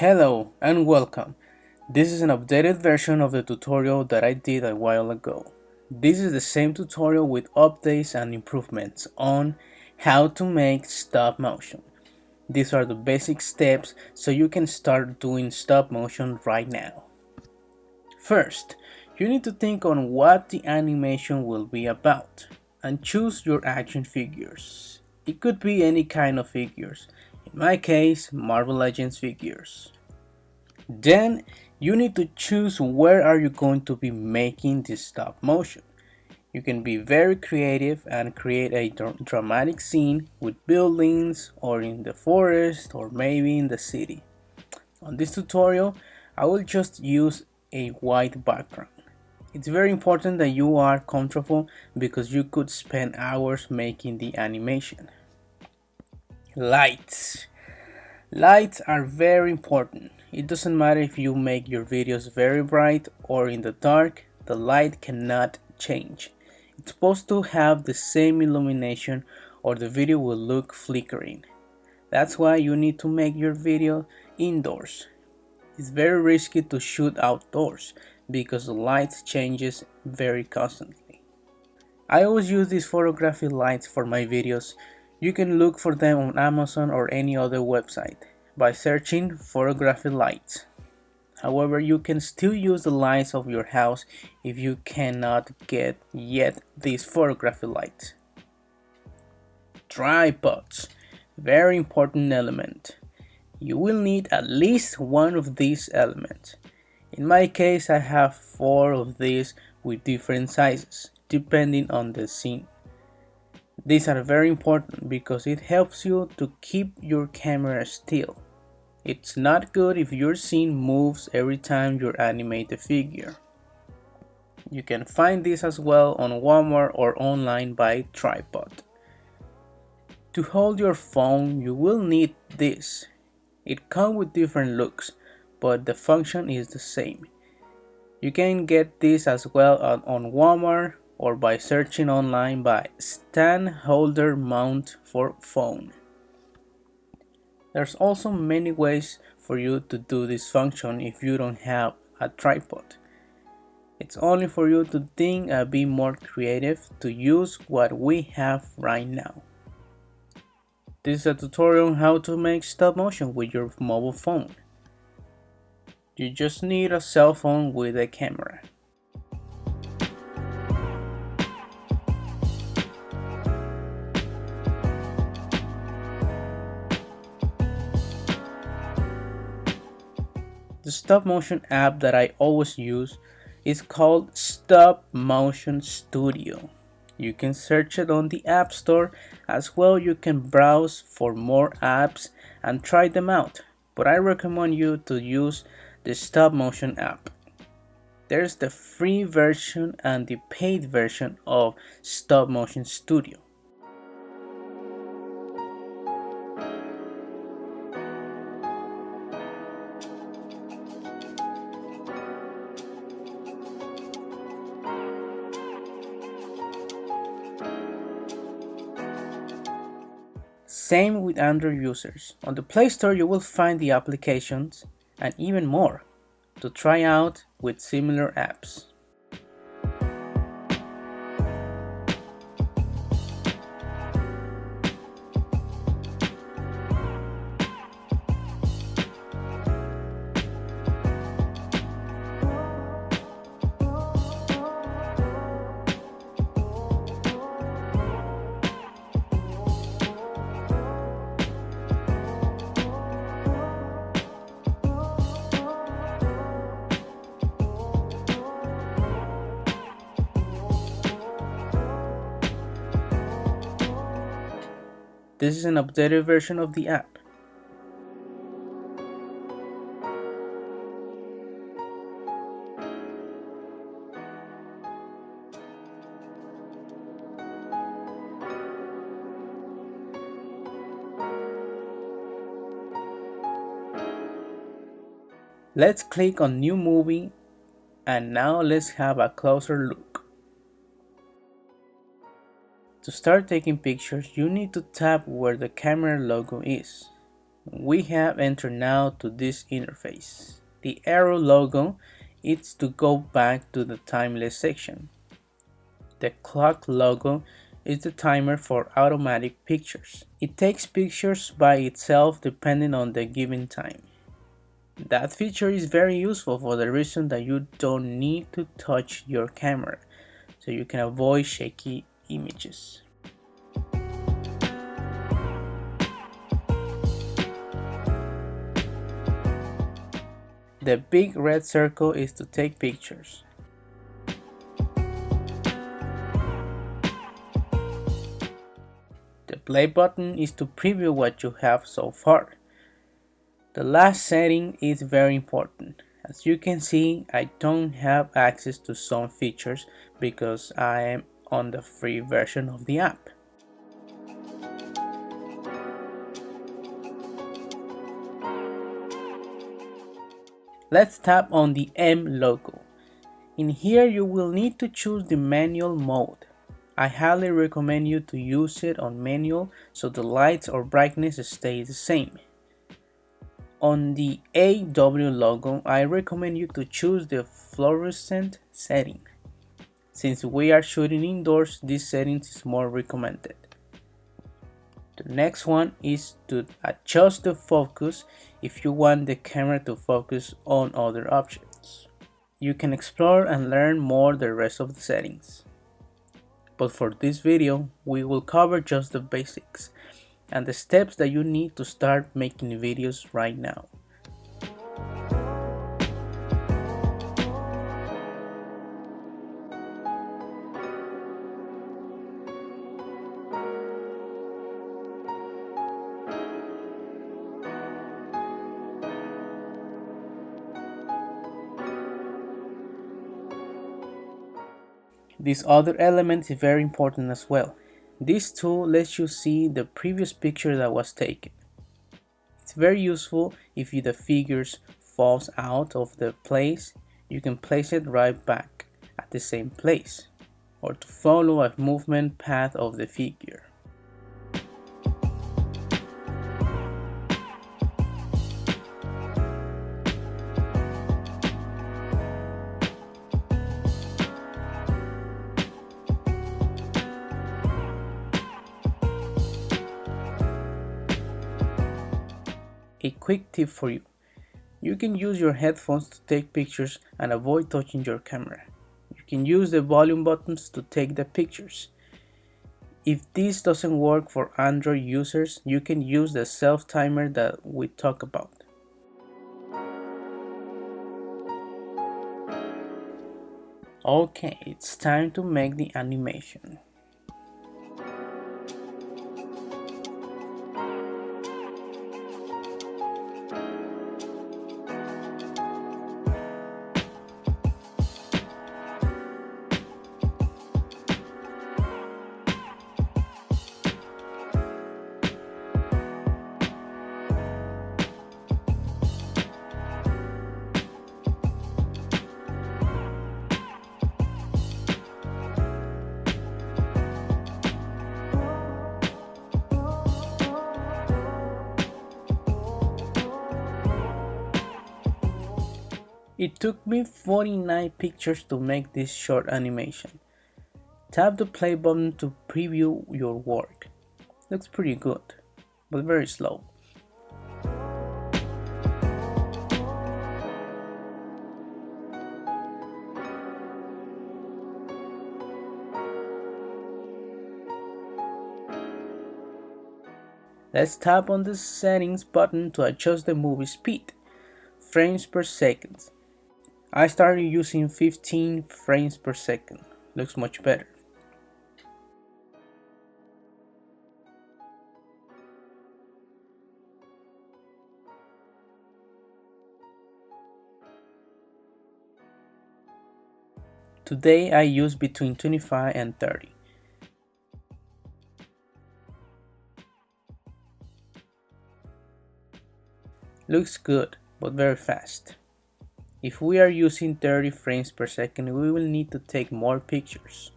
Hello and welcome. This is an updated version of the tutorial that I did a while ago. This is the same tutorial with updates and improvements on how to make stop motion. These are the basic steps so you can start doing stop motion right now. First, you need to think on what the animation will be about and choose your action figures. It could be any kind of figures. In my case, Marvel Legends figures. Then you need to choose where are you going to be making this stop motion. You can be very creative and create a dramatic scene with buildings or in the forest or maybe in the city. On this tutorial, I will just use a white background. It's very important that you are comfortable because you could spend hours making the animation. Lights. Lights are very important. It doesn't matter if you make your videos very bright or in the dark, the light cannot change. It's supposed to have the same illumination or the video will look flickering. That's why you need to make your video indoors. It's very risky to shoot outdoors because the light changes very constantly. I always use these photography lights for my videos. You can look for them on Amazon or any other website by searching photography lights. However, you can still use the lights of your house if you cannot get yet these photography lights. Tripods, very important element. You will need at least one of these elements. In my case, I have 4 of these with different sizes, depending on the scene. These are very important because it helps you to keep your camera still. It's not good if your scene moves every time you animate the figure. You can find this as well on Walmart or online by tripod. To hold your phone, you will need this. It comes with different looks, but the function is the same. You can get this as well on Walmart or by searching online by stand holder mount for phone. There's also many ways for you to do this function if you don't have a tripod. It's only for you to think and be more creative to use what we have right now. This is a tutorial on how to make stop motion with your mobile phone. You just need a cell phone with a camera. The stop motion app that I always use is called Stop Motion Studio. You can search it on the App Store. As well, you can browse for more apps and try them out, but I recommend you to use the stop motion app. There's the free version and the paid version of Stop Motion Studio. Same with Android users. On the Play Store you will find the applications and even more to try out with similar apps. This is an updated version of the app. Let's click on New Movie and now let's have a closer look. To start taking pictures, you need to tap where the camera logo is. We have entered now to this interface. The arrow logo is to go back to the timeless section. The clock logo is the timer for automatic pictures. It takes pictures by itself depending on the given time. That feature is very useful for the reason that you don't need to touch your camera, so you can avoid shaky images. The big red circle is to take pictures. The play button is to preview what you have so far. The last setting is very important. As you can see, I don't have access to some features because I am on the free version of the app. Let's tap on the M logo. In here you will need to choose the manual mode. I highly recommend you to use it on manual so the lights or brightness stay the same. On the AW logo, I recommend you to choose the fluorescent setting. Since we are shooting indoors, this setting is more recommended. The next one is to adjust the focus if you want the camera to focus on other objects. You can explore and learn more the rest of the settings. But for this video, we will cover just the basics and the steps that you need to start making videos right now. This other element is very important as well. This tool lets you see the previous picture that was taken. It's very useful if the figures falls out of the place, you can place it right back at the same place, or to follow a movement path of the figure. A quick tip for you. You can use your headphones to take pictures and avoid touching your camera. You can use the volume buttons to take the pictures. If this doesn't work for Android users, you can use the self-timer that we talked about. Okay, it's time to make the animation. It took me 49 pictures to make this short animation. Tap the play button to preview your work. Looks pretty good, but very slow. Let's tap on the settings button to adjust the movie speed, frames per second. I started using 15 frames per second. Looks much better. Today I use between 25 and 30. Looks good, but very fast. If we are using 30 frames per second, we will need to take more pictures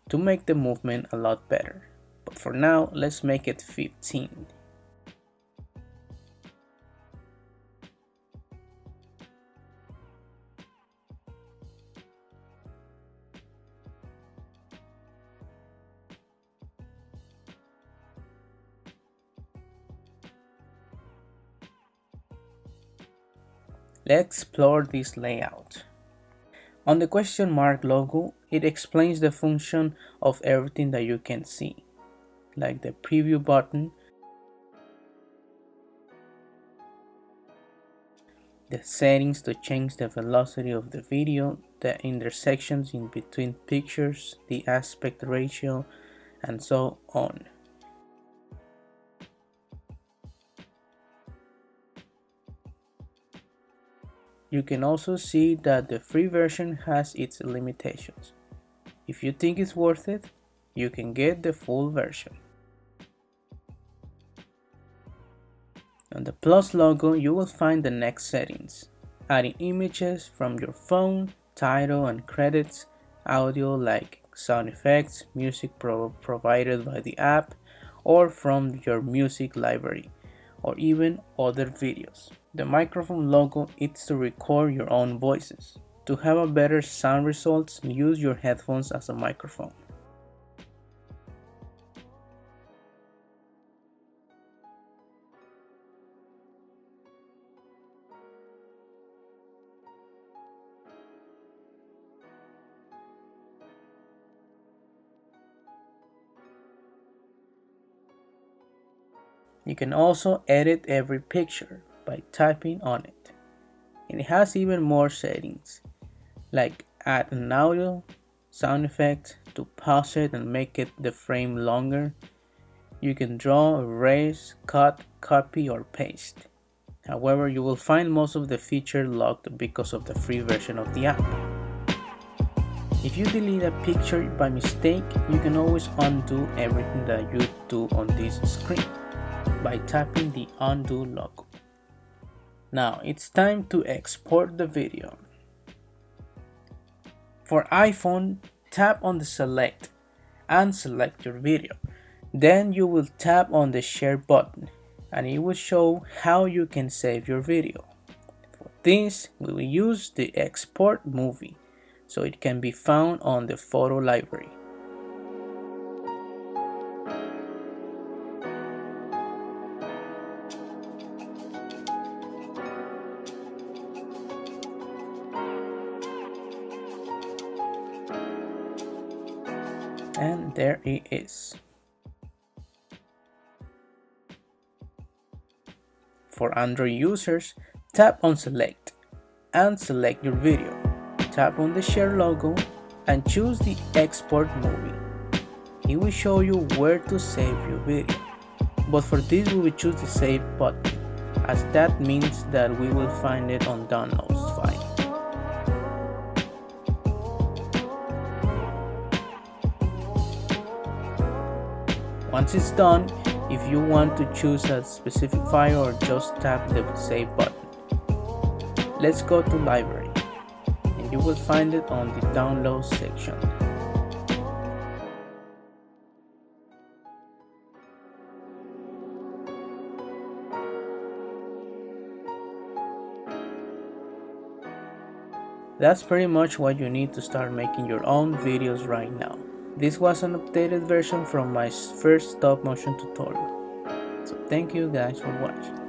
to make the movement a lot better. But for now, let's make it 15. Let's explore this layout. On the question mark logo, it explains the function of everything that you can see, like the preview button, the settings to change the velocity of the video, the intersections in between pictures, the aspect ratio, and so on. You can also see that the free version has its limitations. If you think it's worth it, you can get the full version. On the plus logo, you will find the next settings, adding images from your phone, title and credits, audio like sound effects, music provided by the app, or from your music library, or even other videos. The microphone logo is to record your own voices. To have a better sound results, use your headphones as a microphone. You can also edit every picture by typing on it. It has even more settings, like add an audio, sound effect to pause it and make it the frame longer. You can draw, erase, cut, copy or paste. However, you will find most of the features locked because of the free version of the app. If you delete a picture by mistake, you can always undo everything that you do on this screen by tapping the undo logo. Now it's time to export the video. For iPhone, tap on the select and select your video. Then you will tap on the share button and it will show how you can save your video. For this, we will use the export movie so it can be found on the photo library. And there it is. For Android users, tap on select and select your video. Tap on the share logo and choose the export movie. It will show you where to save your video. But for this we will choose the save button, as that means that we will find it on downloads file. Once it's done, if you want to choose a specific file or just tap the save button. Let's go to library and you will find it on the download section. That's pretty much what you need to start making your own videos right now. This was an updated version from my first stop motion tutorial. So thank you guys for watching.